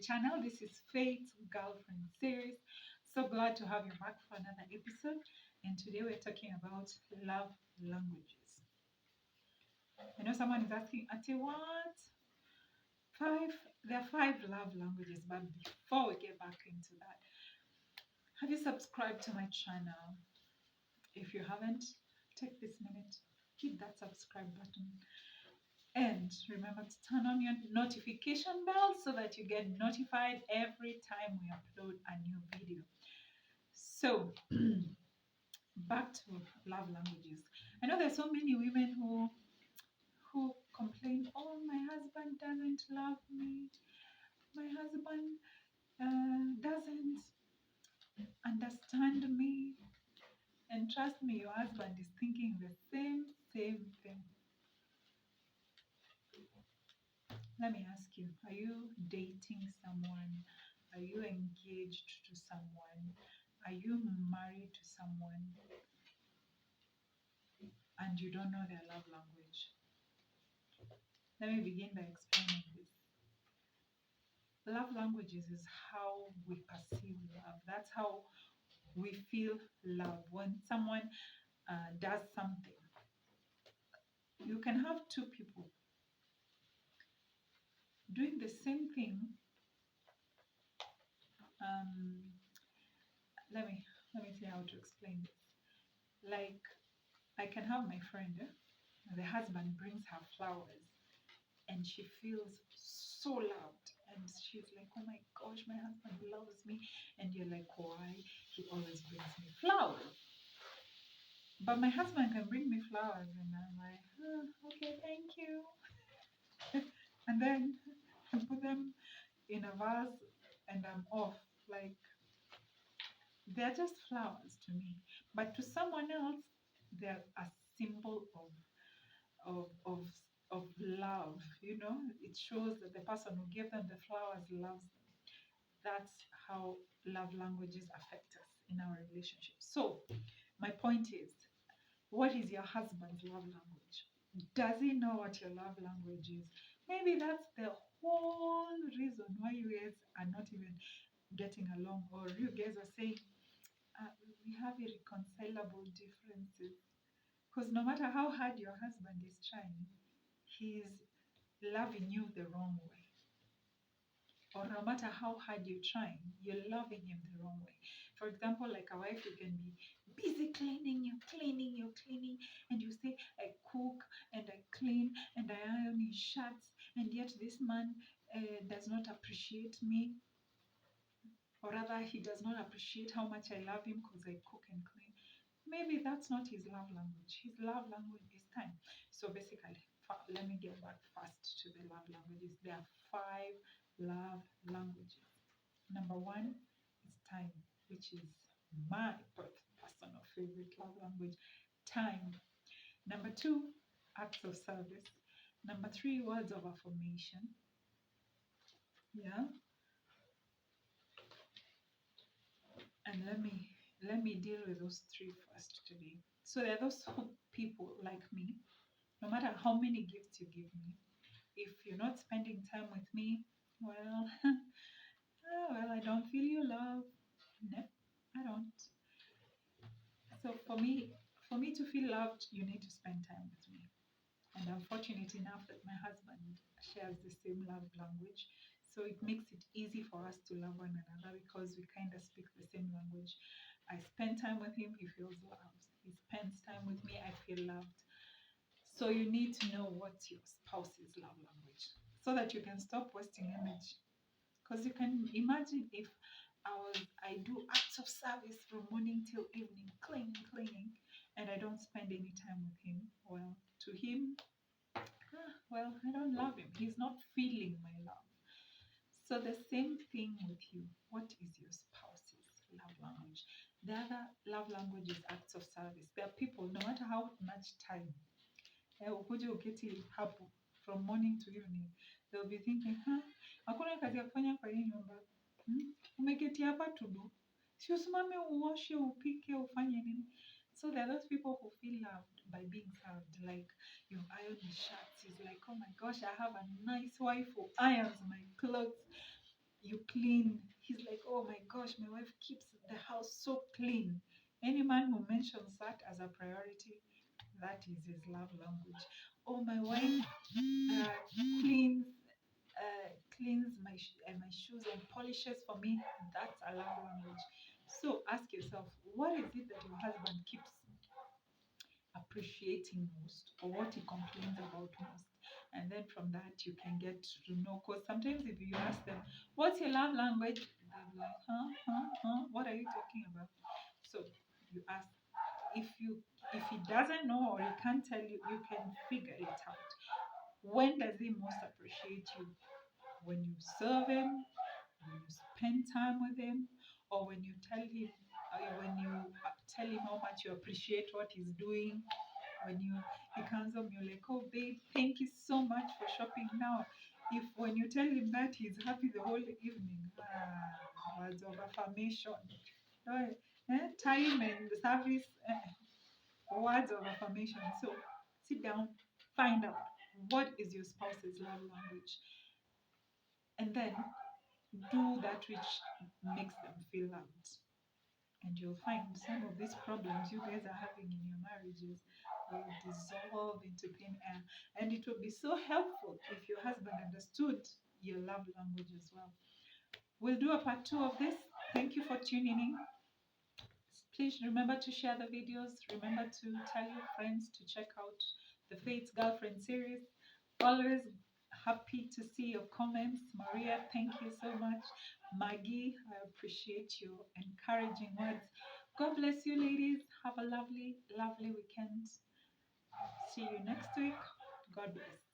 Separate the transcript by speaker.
Speaker 1: channel. This is Faith's Girlfriend series. So glad to have you back for another episode. And today we're talking about love languages. I know someone is asking, Ati, what? There are 5 love languages, but before we get back into that, have you subscribed to my channel? If you haven't, take this minute, hit that subscribe button. And remember to turn on your notification bell so that you get notified every time we upload a new video. So, back to love languages. I know there's so many women who complain, oh, my husband doesn't love me. My husband doesn't understand me. And trust me, your husband is thinking the same thing. Let me ask you, are you dating someone? Are you engaged to someone? Are you married to someone and you don't know their love language? Let me begin by explaining this. Love languages is how we perceive love. That's how we feel love. When someone does something, you can have 2 people doing the same thing. Let me see how to explain this. Like, I can have my friend, the husband brings her flowers and she feels so loved and she's like, oh my gosh, my husband loves me. And you're like, why? He always brings me flowers. But my husband can bring me flowers and I'm like, okay, thank you. And then I put them in a vase and I'm off. Like, they're just flowers to me. But to someone else, they're a symbol of love. It shows that the person who gave them the flowers loves them. That's how love languages affect us in our relationship. So my point is, what is your husband's love language? Does he know what your love language is? Maybe that's the whole reason why you guys are not even getting along, or you guys are saying we have irreconcilable differences. Because no matter how hard your husband is trying, he's loving you the wrong way. Or no matter how hard you're trying, you're loving him the wrong way. For example, like a wife, you can be busy cleaning, and you say, I cook and I clean and I iron his shirts, and yet this man does not appreciate me. Or rather, he does not appreciate how much I love him because I cook and clean. Maybe that's not his love language. His love language is time. So basically, let me get back first to the love languages. There are 5 love languages. Number 1 is time, which is my personal favorite love language, time. Number 2, acts of service. Number 3, words of affirmation. Yeah. And let me deal with those 3 first today. So there are those people like me, no matter how many gifts you give me, if you're not spending time with me, well, I don't feel your love. No, I don't. So for me to feel loved, you need to spend time with me. And I'm fortunate enough that my husband shares the same love language. So it makes it easy for us to love one another because we kind of speak the same language. I spend time with him, he feels loved. He spends time with me, I feel loved. So you need to know what's your spouse's love language so that you can stop wasting energy. Because you can imagine if I do acts of service from morning till evening, cleaning, and I don't spend any time with him. Well, to him, I don't love him. He's not feeling my love. So the same thing with you. What is your spouse's love language? The other love language is acts of service. There are people, no matter how much time, ukuje uketi hapo from morning to evening, they'll be thinking, hakuna kazi ya kufanya kwa hii nyumba. Umeketi hapa tu, si usimame uoshe, upike, ufanye nini? So there are those people who feel loved by being served. Like, you iron his shirts. He's like, oh my gosh, I have a nice wife who irons my clothes. you clean. He's like, oh my gosh, my wife keeps the house so clean. Any man who mentions that as a priority, that is his love language. Oh, my wife cleans cleans my shoes and polishes for me. That's a love language. So ask yourself, what is it that your husband keeps appreciating most, or what he complains about most? And then from that you can get to know. Because sometimes if you ask them, what's your love language, they'll be like, what are you talking about? So you ask. If he doesn't know or he can't tell you, you can figure it out. When does he most appreciate you? When you serve him, when you spend time with him, or when you tell him, tell him how much you appreciate what he's doing. When he comes home, you're like, oh babe, thank you so much for shopping. Now, if when you tell him that, he's happy the whole evening. Words of affirmation. Time and service, words of affirmation. So sit down, find out what is your spouse's love language, and then do that which makes them feel loved. And you'll find some of these problems you guys are having in your marriages will dissolve into thin air. And it will be so helpful if your husband understood your love language as well. We'll do a part 2 of this. Thank you for tuning in. Please remember to share the videos. Remember to tell your friends to check out the Faith's Girlfriend series. Always happy to see your comments. Maria, thank you so much. Maggie, I appreciate your encouraging words. God bless you, ladies. Have a lovely, lovely weekend. See you next week. God bless.